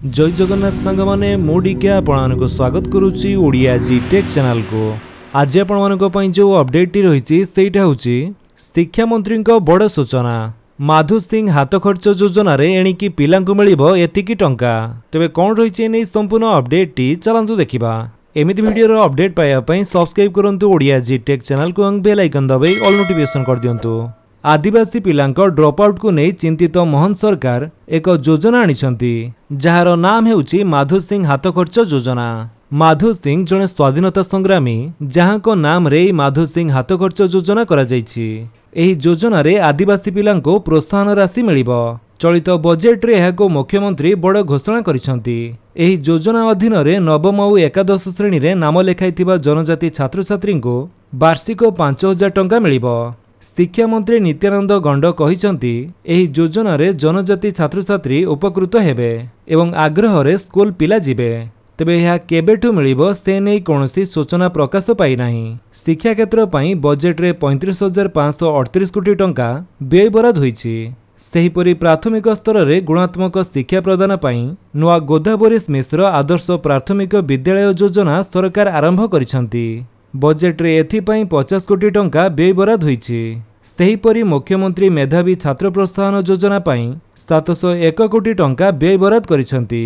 जय जगन्नाथ सांग माने मुडिके आपण को स्वागत करुच्ची ओडिया जी टेक चैनल को। आज आपण जो अपडेट टी रही सेटा होची शिक्षा मंत्री बड़ सूचना। माधु सिंह हाथ खर्च योजना रे एणिकी पिलांकु मिलिबो एतिकी टंका। तबे कोन रही नै संपूर्ण अपडेट टी चलंतु देखिबा। एमिति वीडियो रो अपडेट पाया पई सब्सक्राइब करंतु ओडिया जी टेक चैनल को अंग बेल आइकन दबाई ऑल नोटिफिकेशन कर दियंतु। आदिवासी पिलांक ड्रॉप आउट को नहीं चिंतित मोहन सरकार एक योजना आनिछंती जार नाम हेउची माधु सिंह हाथ खर्च योजना। माधु सिंह जने स्वाधीनता संग्रामी जहां को नाम रे माधु सिंह हाथ खर्च योजना करा जायछि। एही योजना रे आदिवासी पिलांको प्रोत्साहन राशि मिलिबो। चलित बजेट रे एहाको मुख्यमंत्री बड़ घोषणा करिसंती। एही योजना अधीन रे नवम और एकादश श्रेणी रे नाम लेखाइथिबा जनजाति छात्र छात्री को वार्षिक 5000 टंका मिलिबो। शिक्षा मंत्री नित्यानंद गंड कहिसंती एही योजना रे जनजाति छात्र छात्री उपकृत हेबे एवं आग्रह रे स्कूल पिला जिबे। तेबे यह केबेठु मिलिबो से नै कोनोसी सूचना प्रकाश पाई नाही। शिक्षा क्षेत्र पई बजेट रे 35,538 कोटी टंका व्यय बराद होईछि। सेहीपरि प्राथमिक स्तर रे गुणात्मक शिक्षा प्रदान पई नुआ गोदावरीश मिश्र आदर्श प्राथमिक विद्यालय योजना सरकार आरंभ करिसंती। बजेट रे एथिपाई 50 कोटी टंका व्यय बराद होईछि। सेहीपरि मुख्यमंत्री मेधावी छात्र प्रोत्साहन योजना पई 701 कोटी टंका व्यय बराद करिसंती।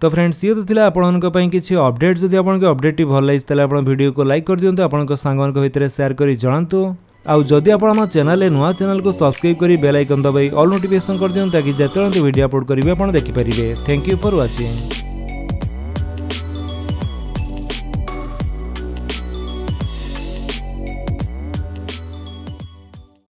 तो फ्रेंड्स ये तो थिला आपनक पई किछि अपडेट। जदि आपनक अपडेट भल लागिस तले आपन वीडियो को लाइक कर दियंतु, आपनक सांगनक भितरे शेयर करी जणांतु। आउ जदि आपण हम चैनल नुआ चैनल को सब्सक्राइब करी बेल आइकन दबाई ऑल नोटिफिकेशन कर दियंतु ताकि जेतेବେଳେ वीडियो अपलोड करिवे आपण देखि परिबे। Thank you for watching.